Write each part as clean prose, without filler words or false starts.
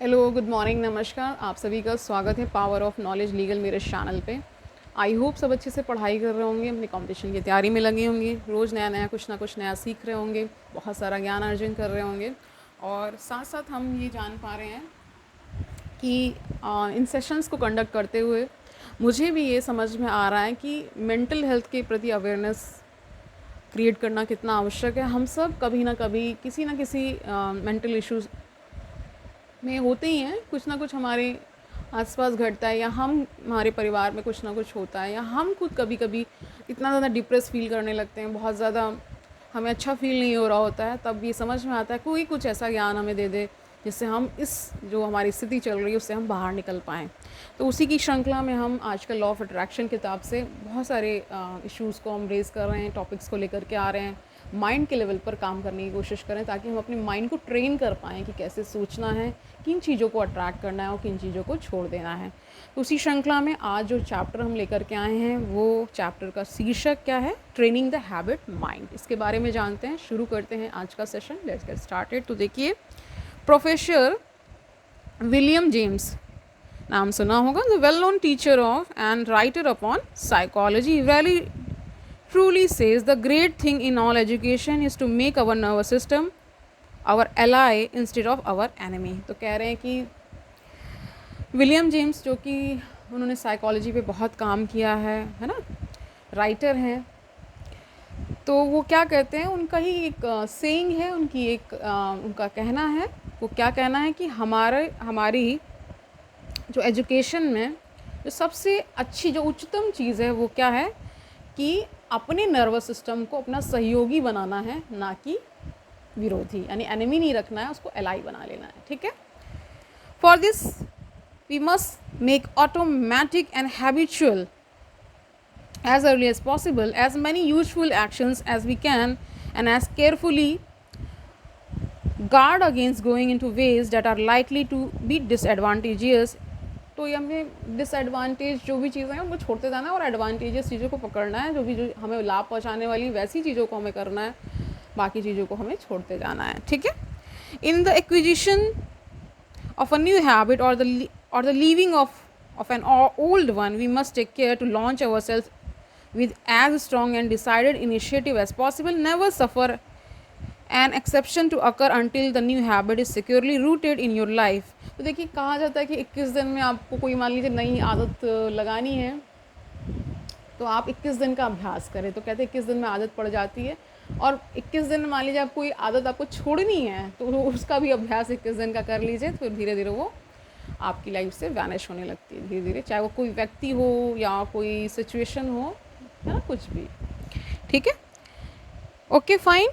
Hello, good morning, नमस्कार। आप सभी का स्वागत है पावर ऑफ नॉलेज लीगल मेरे चैनल पे। आई होप सब अच्छे से पढ़ाई कर रहे होंगे, अपनी कंपटीशन की तैयारी में लगे होंगे, रोज़ नया नया कुछ ना कुछ नया सीख रहे होंगे, बहुत सारा ज्ञान अर्जन कर रहे होंगे। और साथ साथ हम ये जान पा रहे हैं कि इन सेशंस को कंडक्ट करते हुए मुझे भी ये समझ में आ रहा है कि मेंटल हेल्थ के प्रति अवेयरनेस क्रिएट करना कितना आवश्यक है। हम सब कभी ना कभी किसी ना किसी मेंटल इश्यूज़ में होते ही हैं, कुछ ना कुछ हमारे आसपास घटता है, या हमारे परिवार में कुछ ना कुछ होता है, या हम खुद कभी कभी इतना ज़्यादा डिप्रेस फील करने लगते हैं, बहुत ज़्यादा हमें अच्छा फील नहीं हो रहा होता है। तब ये समझ में आता है कोई कुछ ऐसा ज्ञान हमें दे दे जिससे हम इस जो हमारी स्थिति चल रही है उससे हम बाहर निकल पाएँ। तो उसी की श्रृंखला में हम आजकल लॉ ऑफ अट्रैक्शन किताब से बहुत सारे इश्यूज़ को हम रेज़ कर रहे हैं, टॉपिक्स को लेकर के आ रहे हैं, माइंड के लेवल पर काम करने की कोशिश करें ताकि हम अपने माइंड को ट्रेन कर पाएँ कि कैसे सोचना है, किन चीज़ों को अट्रैक्ट करना है और किन चीज़ों को छोड़ देना है। तो उसी श्रृंखला में आज जो चैप्टर हम लेकर के आए हैं वो चैप्टर का शीर्षक क्या है, ट्रेनिंग द हैबिट माइंड। इसके बारे में जानते हैं, शुरू करते हैं आज का सेशन। Let's get started. तो देखिए, प्रोफेसर विलियम जेम्स, नाम सुना होगा, the well known teacher of and writer upon psychology, really truly says the great thing in all education is to make our nervous system our ally instead of our enemy। तो कह रहे हैं कि William James, जो कि उन्होंने psychology पे बहुत काम किया है ना, राइटर हैं, तो वो क्या कहते हैं, उनका ही एक सेइंग है, उनकी एक उनका कहना है। वो क्या कहना है कि हमारी जो एजुकेशन में जो सबसे अच्छी, जो उच्चतम चीज़ है वो क्या है कि अपने नर्वस सिस्टम को अपना सहयोगी बनाना है, ना कि विरोधी, यानी एनिमी नहीं रखना है, उसको एलाई बना लेना है। ठीक है। For this we must make automatic and habitual as early as possible as many useful actions as we can and as carefully guard against going into ways that are likely to be disadvantageous। तो ये हमें disadvantage जो भी चीज़ें हैं उनको छोड़ते जाना है और एडवांटेजेस चीज़ों को पकड़ना है, जो हमें लाभ पहुंचाने वाली वैसी चीज़ों को हमें करना है, बाकी चीज़ों को हमें छोड़ते जाना है। ठीक है। In the acquisition of a new habit और the leaving of an old one we must take care to launch our self with as strong and decided initiative as possible, never suffer an exception to occur until the new habit is securely rooted in your life। तो देखिए, कहा जाता है कि 21 दिन में आपको कोई, मान लीजिए, नई आदत लगानी है तो आप 21 दिन का अभ्यास करें। तो कहते हैं 21 दिन में आदत पड़ जाती है, और 21 दिन में मान लीजिए आप कोई आदत आपको छोड़नी है तो उसका भी अभ्यास 21 दिन का कर लीजिए, तो फिर धीरे धीरे वो आपकी लाइफ से वैनिश होने लगती है धीरे धीरे, चाहे वो कोई व्यक्ति हो या कोई सिचुएशन हो, है ना, कुछ भी। ठीक है, ओके, फाइन।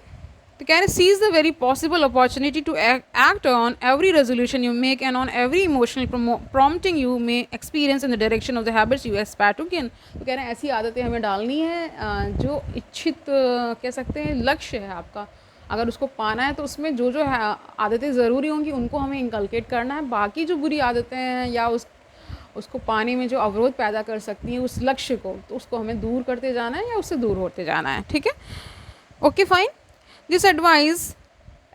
तो कह रहे seize the very possible opportunity to act on every resolution you make and on every emotional prompting you may experience in the direction of the habits you aspire to gain. तो कह रहे हैं ऐसी आदतें हमें डालनी है जो इच्छित कह सकते हैं लक्ष्य है आपका, अगर उसको पाना है तो उसमें जो जो आदतें ज़रूरी होंगी उनको हमें इंकलकेट करना है। बाकी जो बुरी आदतें हैं या उसको पाने में जो अवरोध पैदा कर सकती हैं उस लक्ष्य को, तो उसको हमें दूर करते जाना है या उससे दूर होते जाना है। ठीक है, okay, fine. This advice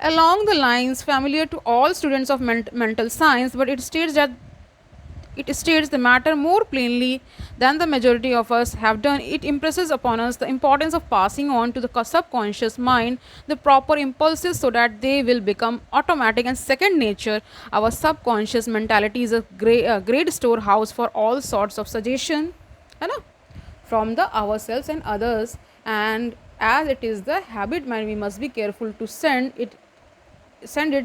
along the lines familiar to all students of mental science, but it states the matter more plainly than the majority of us have done. It impresses upon us the importance of passing on to the subconscious mind the proper impulses so that they will become automatic and second nature. Our subconscious mentality is a great storehouse for all sorts of suggestion, है ना, from the ourselves and others, and as it is the habit mind, we must be careful to send it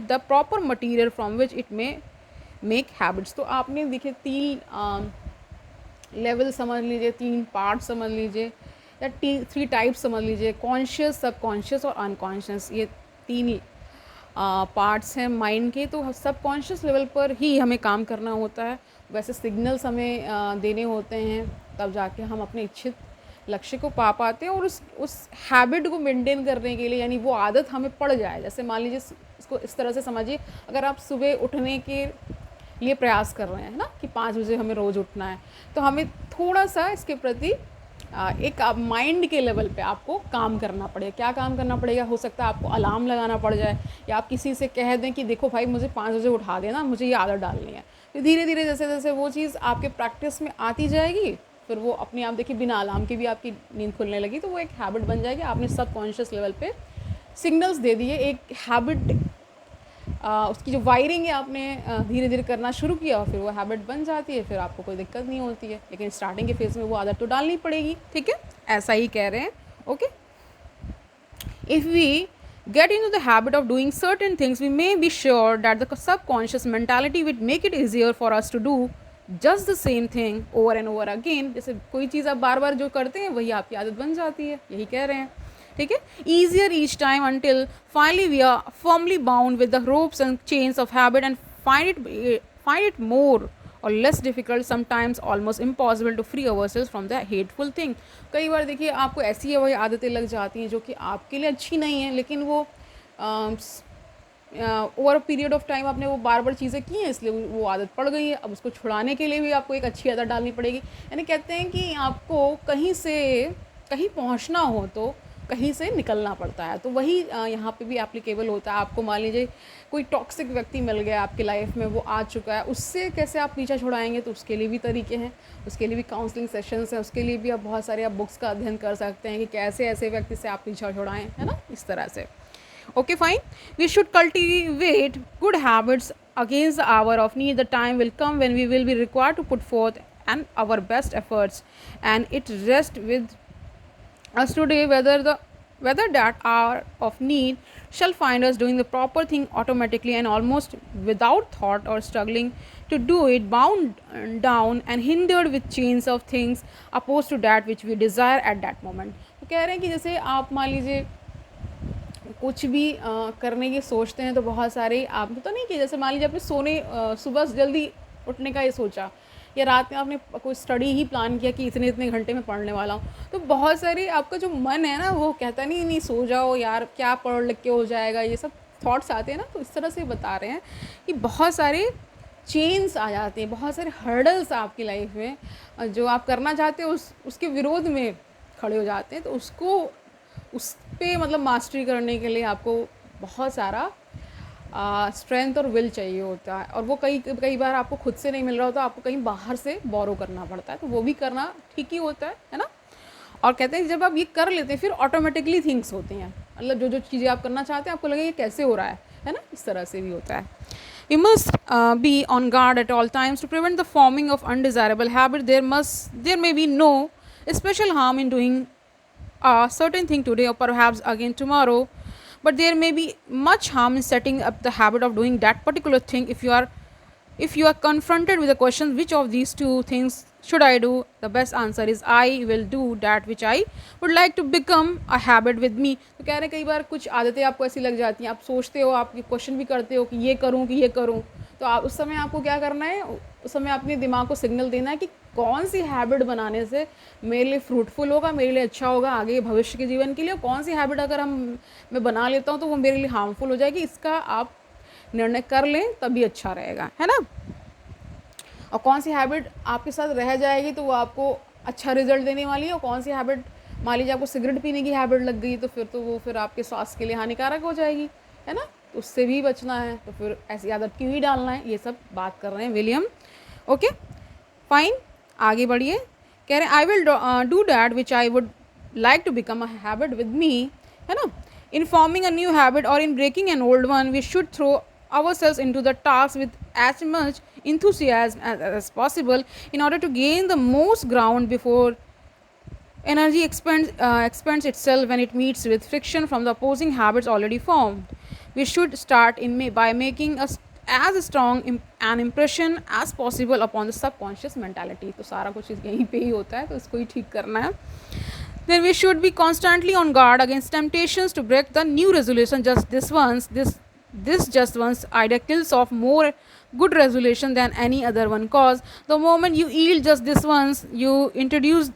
the proper material from which it may make habits. तो आपने देखिए 3 level समझ लीजिए, 3 part समझ लीजिए, या 3 टाइप समझ लीजिए, कॉन्शियस, सबकॉन्शियस और अनकॉन्शियस। ये 3 पार्ट्स हैं माइंड के। तो सबकॉन्शियस लेवल पर ही हमें काम करना होता है, वैसे सिग्नल्स हमें देने होते हैं, तब जाके हम अपने इच्छित लक्ष्य को पा पाते हैं। और उस हैबिट को मेंटेन करने के लिए, यानी वो आदत हमें पड़ जाए, जैसे मान लीजिए इसको इस तरह से समझिए, अगर आप सुबह उठने के लिए प्रयास कर रहे हैं ना कि 5 बजे हमें रोज़ उठना है, तो हमें थोड़ा सा इसके प्रति एक माइंड के लेवल पे आपको काम करना पड़ेगा। क्या काम करना पड़ेगा? हो सकता है आपको अलार्म लगाना पड़ जाए, या आप किसी से कह दें कि देखो भाई मुझे 5 बजे उठा देना, मुझे ये आदत डालनी है। तो धीरे धीरे जैसे जैसे वो चीज़ आपके प्रैक्टिस में आती जाएगी, फिर वो अपने आप देखिए बिना अलार्म के भी आपकी नींद खुलने लगी, तो वो एक हैबिट बन जाएगी। आपने सबकॉन्शियस लेवल पे सिग्नल्स दे दिए, एक हैबिट उसकी जो वायरिंग है आपने धीरे धीरे करना शुरू किया, और फिर वो हैबिट बन जाती है, फिर आपको कोई दिक्कत नहीं होती है। लेकिन स्टार्टिंग के फेज़ में वो आदत तो डालनी पड़ेगी, ठीक है, ऐसा ही कह रहे हैं। Okay, if we get into the habit of doing certain things, we may be sure that the subconscious mentality would make it easier for us to do just the same thing over and over again। जैसे कोई चीज़ आप बार बार जो करते हैं वही आपकी आदत बन जाती है, यही कह रहे हैं, ठीक है। easier each time until finally we are firmly bound with the ropes and chains of habit and find it more or less difficult, sometimes almost impossible to free ourselves from the hateful thing। कई बार देखिए आपको ऐसी वही आदतें लग जाती हैं जो कि आपके लिए अच्छी नहीं है, लेकिन वो ओवर पीरियड ऑफ टाइम आपने वो बार बार चीज़ें की हैं, इसलिए वो आदत पड़ गई है। अब उसको छुड़ाने के लिए भी आपको एक अच्छी आदत डालनी पड़ेगी। यानी कहते हैं कि आपको कहीं से कहीं पहुंचना हो तो कहीं से निकलना पड़ता है, तो वही यहाँ पे भी एप्लीकेबल होता है। आपको मान लीजिए कोई टॉक्सिक व्यक्ति मिल गया आपकी लाइफ में, वो आ चुका है, उससे कैसे आप पीछा छुड़ाएंगे, तो उसके लिए भी तरीके हैं, उसके लिए भी काउंसलिंग सेशंस हैं, उसके लिए भी आप बहुत सारे आप बुक्स का अध्ययन कर सकते हैं कि कैसे ऐसे व्यक्ति से आप पीछा छुड़ाएं, है ना, इस तरह से। Okay, fine. We should cultivate good habits against the hour of need. The time will come when we will be required to put forth and our best efforts, and it rests with us today whether that hour of need shall find us doing the proper thing automatically and almost without thought, or struggling to do it, bound down and hindered with chains of things opposed to that which we desire at that moment। तो कह रहे हैं कि जैसे आप मान लीजिए कुछ भी करने की सोचते हैं, तो बहुत सारे आप तो नहीं कि जैसे मान लीजिए आपने सुबह जल्दी उठने का ये सोचा, या रात में आपने कोई स्टडी ही प्लान किया कि इतने इतने घंटे में पढ़ने वाला हूँ, तो बहुत सारी आपका जो मन है ना वो कहता नहीं सो जाओ यार, क्या पढ़ लिख के हो जाएगा, ये सब थॉट्स आते हैं ना। तो इस तरह से बता रहे हैं कि बहुत सारे चेन्स आ जाते हैं, बहुत सारे हर्डल्स आपकी लाइफ में जो आप करना चाहते हो उसके विरोध में खड़े हो जाते हैं। तो उस पे मतलब मास्टरी करने के लिए आपको बहुत सारा स्ट्रेंथ और विल चाहिए होता है, और वो कई बार आपको खुद से नहीं मिल रहा होता, आपको कहीं बाहर से बोरो करना पड़ता है, तो वो भी करना ठीक ही होता है ना। और कहते हैं जब आप ये कर लेते हैं फिर ऑटोमेटिकली थिंग्स होती हैं, मतलब जो जो चीज़ें आप करना चाहते हैं आपको लगे ये कैसे हो रहा है ना, इस तरह से भी होता है। We must be on guard at all times to prevent the forming of undesirable habit. There may be no special harm in doing a certain thing today or perhaps again tomorrow, but there may be much harm in setting up the habit of doing that particular thing. If you are confronted with the question which of these two things should I do, the best answer is I will do that which I would like to become a habit with me। तो कह रहे हैं कई बार कुछ आदतें आपको ऐसी लग जाती हैं, आप सोचते हो, आप क्वेश्चन भी करते हो कि ये करूं, तो आप उस समय आपको क्या करना है, उस समय अपने दिमाग को सिग्नल देना है कि कौन सी हैबिट बनाने से मेरे लिए फ्रूटफुल होगा, मेरे लिए अच्छा होगा आगे भविष्य के जीवन के लिए, कौन सी हैबिट अगर मैं बना लेता हूँ तो वो मेरे लिए हार्मफुल हो जाएगी। इसका आप निर्णय कर लें तभी अच्छा रहेगा, है ना। और कौन सी हैबिट आपके साथ रह जाएगी तो वो आपको अच्छा रिजल्ट देने वाली है, और कौन सी हैबिट, मान लीजिए आपको सिगरेट पीने की हैबिट लग गई तो वो फिर आपके स्वास्थ्य के लिए हानिकारक हो जाएगी, है ना। तो उससे भी बचना है, तो फिर ऐसी आदत क्यों ही डालना है, ये सब बात कर रहे हैं विलियम। ओके फाइन, आगे बढ़िए। कह रहे हैं I will do that which I would like to become a habit with me, है ना। In forming a new habit और in breaking an old one we should throw ourselves into the task with as much enthusiasm as possible in order to gain the most ground before energy expends itself when it meets with friction from the opposing habits already formed। We should start by making as strong an impression as possible upon the subconscious mentality। तो सारा कुछ यहीं पे ही होता है, तो इसको ही ठीक करना है। Then we should be constantly on guard against temptations to break the new resolution this just once idea kills off more good resolution than any other one, cause the moment you yield just this once you introduce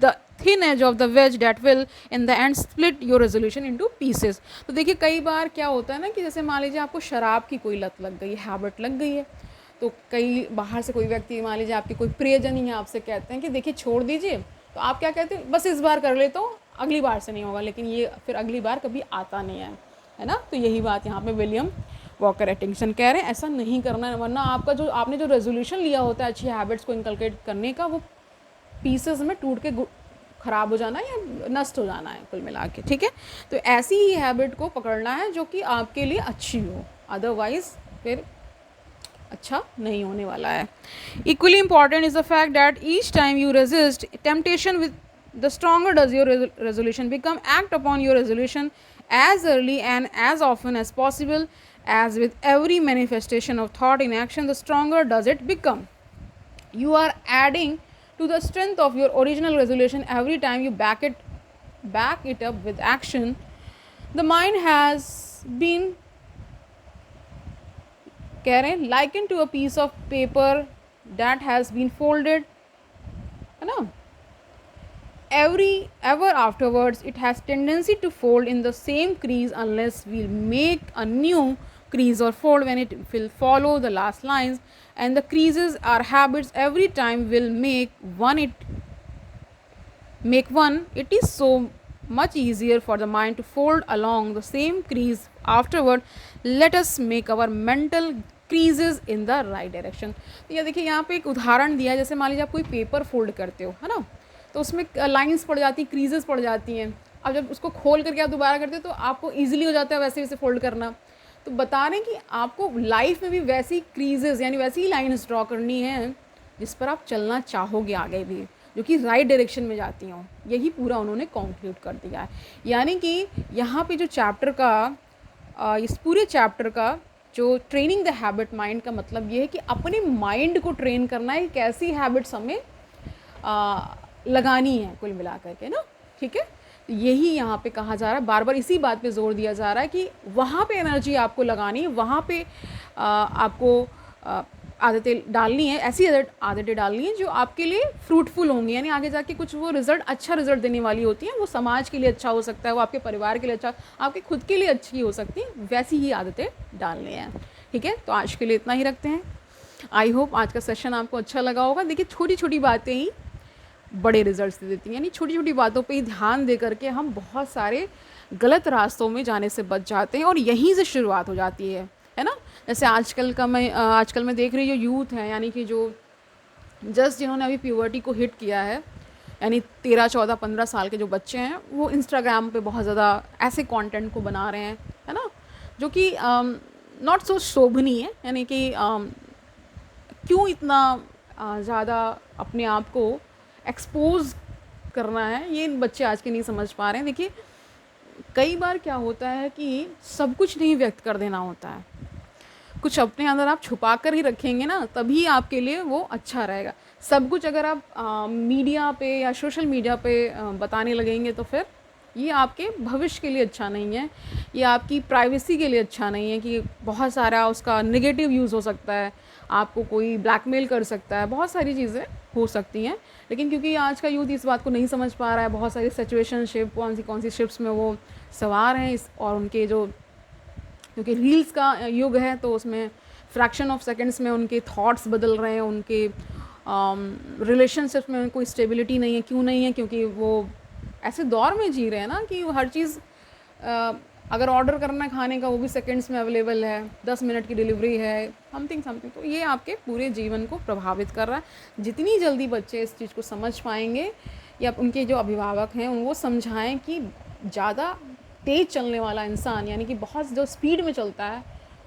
the thin edge of the wedge that will in the end split your resolution into pieces। तो देखिए कई बार क्या होता है ना कि जैसे मान लीजिए आपको शराब की कोई लत लग गई, हैबिट लग गई है, तो कई बाहर से कोई व्यक्ति, मान लीजिए आपके कोई प्रियजन ही आपसे कहते हैं कि देखिए छोड़ दीजिए, तो आप क्या कहते हैं, बस इस बार कर ले तो अगली बार से नहीं होगा, लेकिन ये फिर अगली बार कभी आता नहीं है ना। तो यही बात यहाँ पे विलियम वॉकर एटिंगसन कह रहे हैं, ऐसा नहीं करना है, वरना आपका जो आपने जो रेजोल्यूशन लिया होता है अच्छी हैबिट्स को इनकलकेट करने का, वो पीसेस में टूट के ख़राब हो जाना है या नष्ट हो जाना है कुल मिला के, ठीक है। तो ऐसी ही हैबिट को पकड़ना है जो कि आपके लिए अच्छी हो, अदरवाइज़ फिर अच्छा नहीं होने वाला है। Equally important is the fact that each time you resist temptation with the stronger does your resolution become, act upon your resolution as early and as often as possible. As with every manifestation of thought in action, the stronger does it become. You are adding to the strength of your original resolution every time you back it up with action. The mind has been, कह रहे हैं, likened to a piece of paper that has been folded, है ना, ever afterwards. It has tendency to fold in the same crease unless we make a new crease or fold when it will follow the last lines, and the creases are habits. Every time will make one. It is so much easier for the mind to fold along the same crease afterward. Let us make our mental creases in the right direction. तो ये देखिए यहाँ पे एक उदाहरण दिया है, जैसे मान लीजिए आप कोई पेपर फोल्ड करते हो, है ना, तो उसमें लाइंस पड़ जाती, क्रीजेस पड़ जाती हैं। अब जब उसको खोल करके आप दोबारा करते हो तो आपको ईजिली हो जाता है वैसे वैसे फोल्ड करना। तो बता रहे हैं कि आपको लाइफ में भी वैसी क्रीजेस यानी वैसी ही लाइन्स ड्रॉ करनी है जिस पर आप चलना चाहोगे आगे भी, जो कि राइट डायरेक्शन में जाती हों। यही पूरा उन्होंने कंक्लूड कर दिया है। यानी कि यहाँ पे जो चैप्टर का इस पूरे चैप्टर का जो ट्रेनिंग द हैबिट माइंड का मतलब ये है कि अपने माइंड को ट्रेन करना है, एक ऐसी हैबिट्स हमें लगानी है कुल मिला करके ना, ठीक है। तो यही यहाँ पे कहा जा रहा है, बार बार इसी बात पे जोर दिया जा रहा है कि वहाँ पे एनर्जी आपको लगानी है, वहाँ पे आपको आदतें डालनी है, ऐसी आदतें डालनी है जो आपके लिए फ्रूटफुल होंगी, यानी आगे जाके कुछ वो अच्छा रिजल्ट देने वाली होती हैं। वो समाज के लिए अच्छा हो सकता है, वो आपके परिवार के लिए अच्छा, आपके खुद के लिए अच्छी हो सकती हैं, वैसी ही आदतें डालनी हैं, ठीक है। तो आज के लिए इतना ही रखते हैं। आई होप आज का सेशन आपको अच्छा लगा होगा। देखिए छोटी छोटी बातें ही बड़े रिजल्ट्स दे देती हैं, यानी छोटी छोटी बातों पे ही ध्यान दे करके हम बहुत सारे गलत रास्तों में जाने से बच जाते हैं, और यहीं से शुरुआत हो जाती है ना। जैसे आजकल मैं देख रही हूँ यूथ है, यानी कि जो जस्ट जिन्होंने अभी प्यूबर्टी को हिट किया है, यानी 13, 14, 15 साल के जो बच्चे हैं, वो इंस्टाग्राम पे बहुत ज़्यादा ऐसे कंटेंट को बना रहे हैं, है ना, जो कि नॉट सो शोभनीय है। यानी कि क्यों इतना ज़्यादा अपने आप को एक्सपोज करना है, ये बच्चे आज के नहीं समझ पा रहे हैं। देखिए कई बार क्या होता है कि सब कुछ नहीं व्यक्त कर देना होता है, कुछ अपने अंदर आप छुपा कर ही रखेंगे ना, तभी आपके लिए वो अच्छा रहेगा। सब कुछ अगर आप मीडिया पे या सोशल मीडिया पे बताने लगेंगे तो फिर ये आपके भविष्य के लिए अच्छा नहीं है, ये आपकी प्राइवेसी के लिए अच्छा नहीं है, कि बहुत सारा उसका नेगेटिव यूज़ हो सकता है, आपको कोई ब्लैकमेल कर सकता है, बहुत सारी चीज़ें हो सकती हैं। लेकिन क्योंकि आज का यूथ इस बात को नहीं समझ पा रहा है, बहुत सारी सिचुएशनशिप कौन सी शिप्स में वो सवार हैं, और उनके जो क्योंकि रील्स का युग है, तो उसमें फ्रैक्शन ऑफ सेकंड्स में उनके थॉट्स बदल रहे हैं, उनके रिलेशनशिप में कोई स्टेबिलिटी नहीं है। क्यों नहीं है? क्योंकि वो ऐसे दौर में जी रहे हैं ना कि हर चीज़ अगर ऑर्डर करना है खाने का, वो भी सेकंड्स में अवेलेबल है, 10 मिनट की डिलीवरी है, समथिंग। तो ये आपके पूरे जीवन को प्रभावित कर रहा है। जितनी जल्दी बच्चे इस चीज़ को समझ पाएंगे, या उनके जो अभिभावक हैं उनको समझाएं कि ज़्यादा तेज़ चलने वाला इंसान, यानी कि बहुत जो स्पीड में चलता है,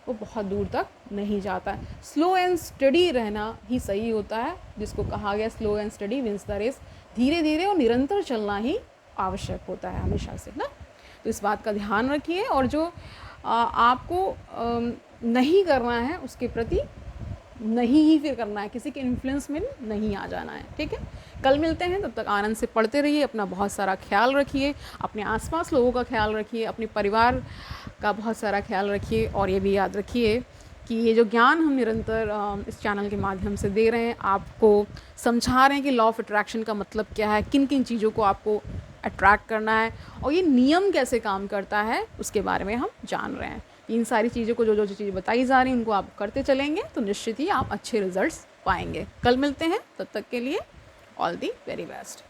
वो बहुत दूर तक नहीं जाता है। स्लो एंड स्टडी रहना ही सही होता है, जिसको कहा गया slow and steady wins the race. धीरे धीरे और निरंतर चलना ही आवश्यक होता है हमेशा से ना। तो इस बात का ध्यान रखिए, और जो आपको नहीं करना है उसके प्रति नहीं ही फिर करना है, किसी के इन्फ्लुएंस में नहीं आ जाना है, ठीक है। कल मिलते हैं, तब तक आनंद से पढ़ते रहिए, अपना बहुत सारा ख्याल रखिए, अपने आसपास लोगों का ख्याल रखिए, अपने परिवार का बहुत सारा ख्याल रखिए, और ये भी याद रखिए कि ये जो ज्ञान हम निरंतर इस चैनल के माध्यम से दे रहे हैं, आपको समझा रहे हैं कि लॉ ऑफ अट्रैक्शन का मतलब क्या है, किन किन चीज़ों को आपको अट्रैक्ट करना है, और ये नियम कैसे काम करता है उसके बारे में हम जान रहे हैं। इन सारी चीज़ों को जो चीज़ें बताई जा रही हैं उनको आप करते चलेंगे तो निश्चित ही आप अच्छे रिजल्ट्स पाएंगे। कल मिलते हैं, तब तक के लिए ऑल दी वेरी बेस्ट।